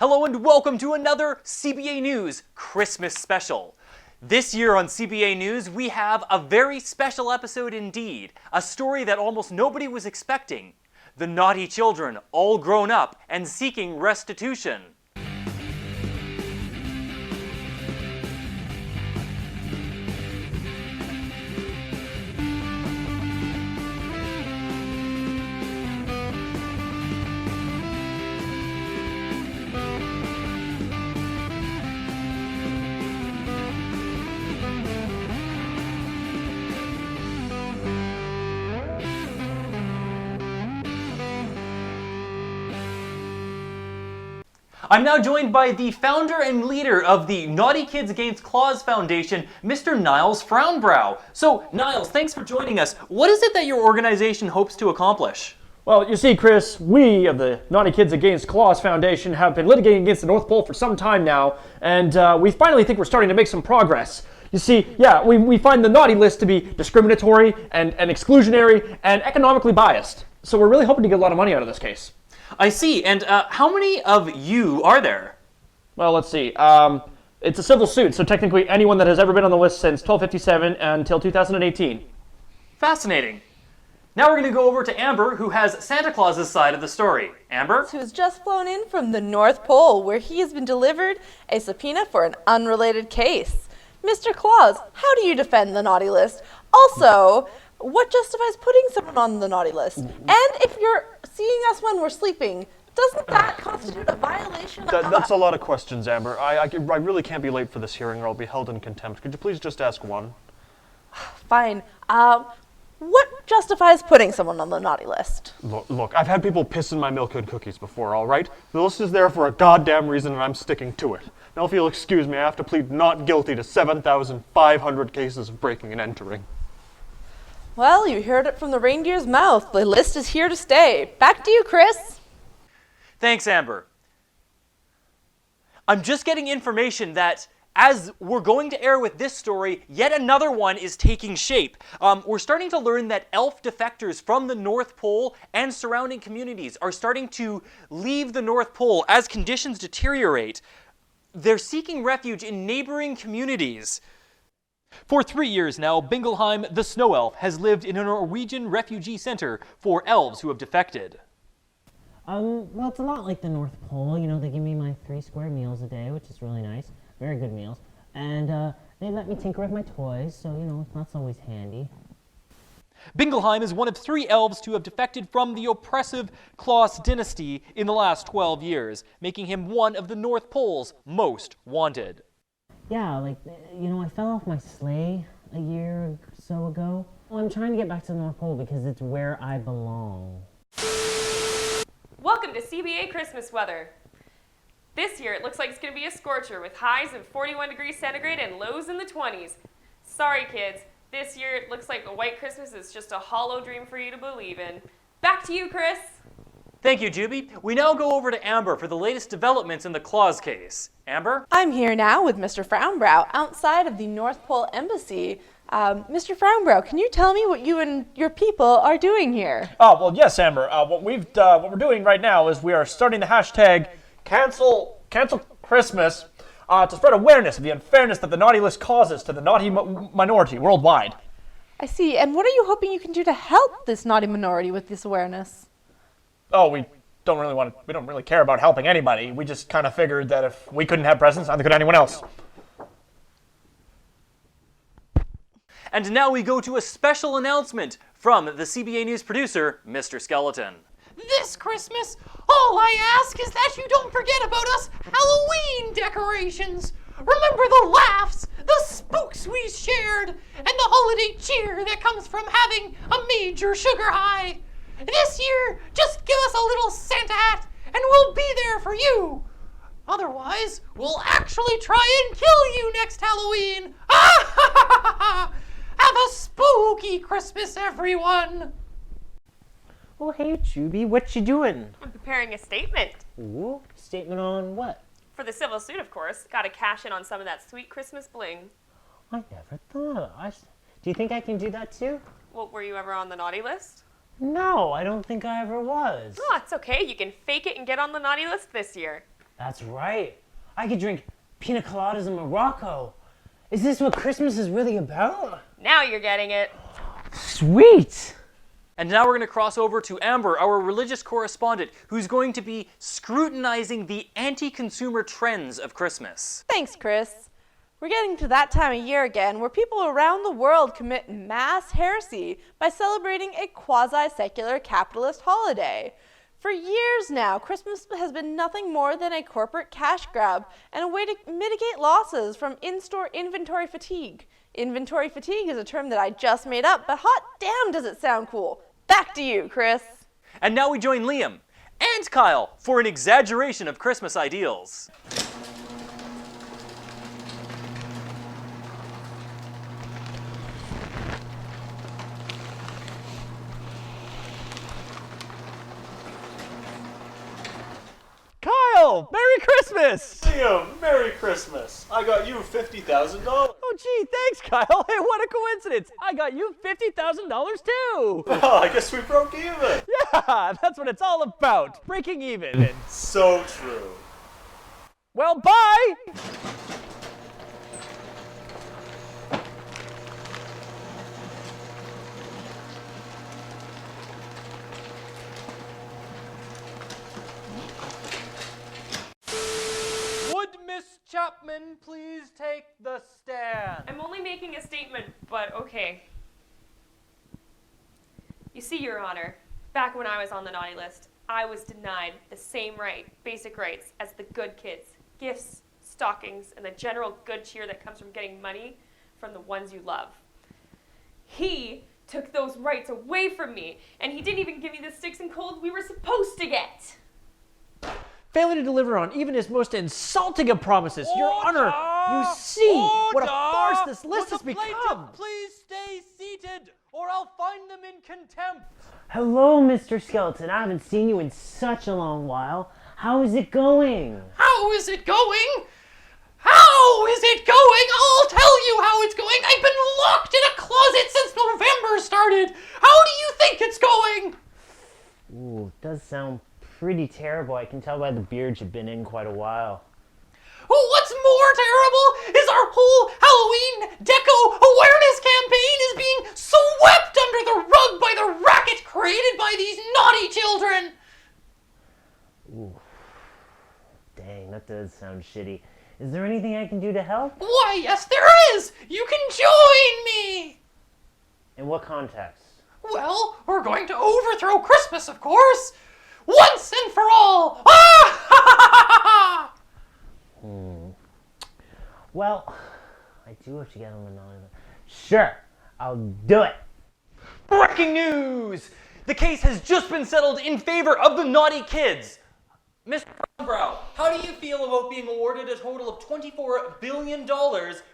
Hello and welcome to another CBA News Christmas special. This year on CBA News, we have a very special episode indeed, a story that almost nobody was expecting. The naughty children, all grown up and seeking restitution. I'm now joined by the founder and leader of the Naughty Kids Against Claws Foundation, Mr. Niles Frownbrow. So, Niles, thanks for joining us. What is it that your organization hopes to accomplish? Well, you see, Chris, we of the Naughty Kids Against Claws Foundation have been litigating against the North Pole for some time now, and we finally think we're starting to make some progress. You see, we find the naughty list to be discriminatory and exclusionary and economically biased. So we're really hoping to get a lot of money out of this case. I see, and how many of you are there? Well, let's see. It's a civil suit, so technically anyone that has ever been on the list since 1257 until 2018. Fascinating. Now we're going to go over to Amber, who has Santa Claus's side of the story. Amber? Who's just flown in from the North Pole, where he has been delivered a subpoena for an unrelated case. Mr. Claus, how do you defend the naughty list? Also, what justifies putting someone on the naughty list? And if you're seeing us when we're sleeping, doesn't that constitute a violation of... That's a lot of questions, Amber. I really can't be late for this hearing or I'll be held in contempt. Could you please just ask one? Fine. What justifies putting someone on the naughty list? Look, I've had people piss in my milk and cookies before, all right? The list is there for a goddamn reason and I'm sticking to it. Now if you'll excuse me, I have to plead not guilty to 7,500 cases of breaking and entering. Well, you heard it from the reindeer's mouth. The list is here to stay. Back to you, Chris. Thanks, Amber. I'm just getting information that as we're going to air with this story, yet another one is taking shape. We're starting to learn that elf defectors from the North Pole and surrounding communities are starting to leave the North Pole as conditions deteriorate. They're seeking refuge in neighboring communities. For 3 years now, Bingelheim, the snow elf, has lived in a Norwegian refugee center for elves who have defected. Well, it's a lot like the North Pole. You know, they give me my 3 square meals a day, which is really nice. Very good meals. And they let me tinker with my toys, so, you know, that's always handy. Bingelheim is one of 3 elves to have defected from the oppressive Claus dynasty in the last 12 years, making him one of the North Pole's most wanted. Yeah, like, you know, I fell off my sleigh a year or so ago. Well, I'm trying to get back to the North Pole because it's where I belong. Welcome to CBA Christmas weather. This year it looks like it's going to be a scorcher with highs of 41 degrees centigrade and lows in the 20s. Sorry kids, this year it looks like a white Christmas is just a hollow dream for you to believe in. Back to you, Chris. Thank you, Juby. We now go over to Amber for the latest developments in the Claus case. Amber? I'm here now with Mr. Frownbrow outside of the North Pole Embassy. Mr. Frownbrow, can you tell me what you and your people are doing here? Oh, well, yes, Amber. What we're doing right now is we are starting the hashtag Cancel Christmas to spread awareness of the unfairness that the naughty list causes to the naughty minority worldwide. I see. And what are you hoping you can do to help this naughty minority with this awareness? Oh, we don't really care about helping anybody. We just kind of figured that if we couldn't have presents, neither could anyone else. And now we go to a special announcement from the CBA News producer, Mr. Skeleton. This Christmas, all I ask is that you don't forget about us Halloween decorations. Remember the laughs, the spooks we shared, and the holiday cheer that comes from having a major sugar high. This year, just give us a little Santa hat and we'll be there for you. Otherwise, we'll actually try and kill you next Halloween. Have a spooky Christmas, everyone. Oh, hey, Juby, what you doing? I'm preparing a statement. Ooh, statement on what? For the civil suit, of course. Gotta cash in on some of that sweet Christmas bling. I never thought. Do you think I can do that too? Well, were you ever on the naughty list? No, I don't think I ever was. Oh, it's okay. You can fake it and get on the naughty list this year. That's right. I could drink pina coladas in Morocco. Is this what Christmas is really about? Now you're getting it. Sweet! And now we're going to cross over to Amber, our religious correspondent, who's going to be scrutinizing the anti-consumer trends of Christmas. Thanks, Chris. We're getting to that time of year again where people around the world commit mass heresy by celebrating a quasi-secular capitalist holiday. For years now, Christmas has been nothing more than a corporate cash grab and a way to mitigate losses from in-store inventory fatigue. Inventory fatigue is a term that I just made up, but hot damn does it sound cool. Back to you, Chris. And now we join Liam and Kyle for an exaggeration of Christmas ideals. Kyle, Merry Christmas! Liam, Merry Christmas. I got you $50,000. Oh, gee, thanks, Kyle. Hey, what a coincidence. I got you $50,000 too. Well, I guess we broke even. Yeah, that's what it's all about. Breaking even. So true. Well, bye! Would Miss Chapman please take the stand? I'm only making a statement, but okay. You see, Your Honor, back when I was on the naughty list, I was denied the same basic rights as the good kids. Gifts, stockings, and the general good cheer that comes from getting money from the ones you love. He took those rights away from me, and he didn't even give me the sticks and coals we were supposed to get. Failing to deliver on even his most insulting of promises. Your Honor, you see what a farce this list has become. Please stay seated, or I'll find them in contempt. Hello, Mr. Skeleton. I haven't seen you in such a long while. How is it going? How is it going? How is it going? I'll tell you how it's going. I've been locked in a closet since November started. How do you think it's going? Ooh, it does sound pretty terrible. I can tell by the beard you've been in quite a while. What's more terrible is our whole Halloween deco awareness campaign is being swept under the rug by the racket created by these naughty children. Ooh. Dang, that does sound shitty. Is there anything I can do to help? Why, yes, there is. You can join me. In what context? Well, we're going to overthrow Christmas, of course. Once and for all. Well, I do have to get on the naughty list. Sure, I'll do it. Breaking news! The case has just been settled in favor of the naughty kids. Mr. Brown, how do you feel about being awarded a total of $24 billion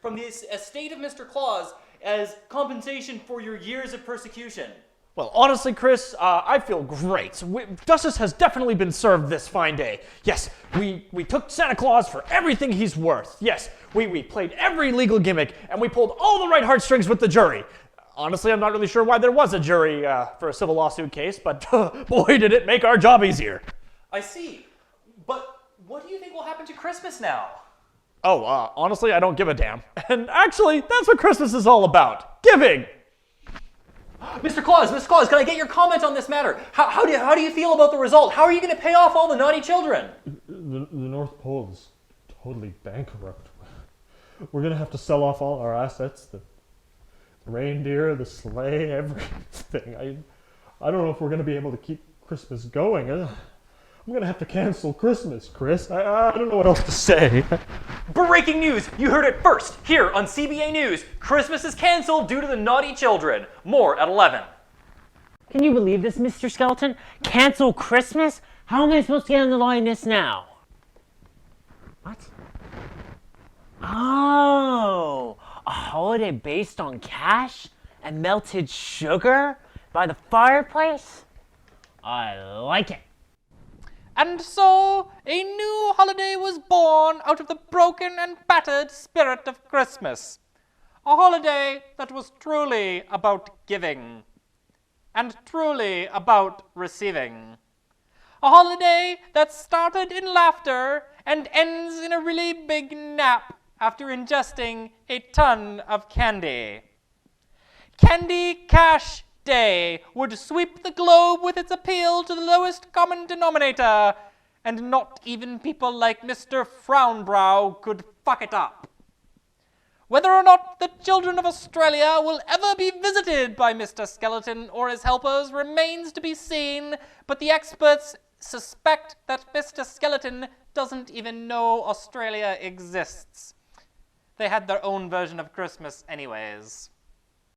from the estate of Mr. Claus as compensation for your years of persecution? Well, honestly, Chris, I feel great. Justice has definitely been served this fine day. Yes, we took Santa Claus for everything he's worth. Yes, we played every legal gimmick, and we pulled all the right heartstrings with the jury. Honestly, I'm not really sure why there was a jury for a civil lawsuit case, but boy, did it make our job easier. I see. But what do you think will happen to Christmas now? Oh, honestly, I don't give a damn. And actually, that's what Christmas is all about. Giving! Mr. Claus, can I get your comment on this matter? How do you feel about the result? How are you going to pay off all the naughty children? The North Pole is totally bankrupt. We're going to have to sell off all our assets, the reindeer, the sleigh, everything. I don't know if we're going to be able to keep Christmas going. I'm going to have to cancel Christmas, Chris. I don't know what else to say. Breaking news! You heard it first here on CBA News. Christmas is canceled due to the naughty children. More at 11. Can you believe this, Mr. Skeleton? Cancel Christmas? How am I supposed to get on the line this now? What? Oh, a holiday based on cash and melted sugar by the fireplace? I like it. And so, a new holiday was born out of the broken and battered spirit of Christmas. A holiday that was truly about giving, and truly about receiving. A holiday that started in laughter and ends in a really big nap after ingesting a ton of candy. Candy Cash Day would sweep the globe with its appeal to the lowest common denominator, and not even people like Mr. Frownbrow could fuck it up. Whether or not the children of Australia will ever be visited by Mr. Skeleton or his helpers remains to be seen, but the experts suspect that Mr. Skeleton doesn't even know Australia exists. They had their own version of Christmas anyways.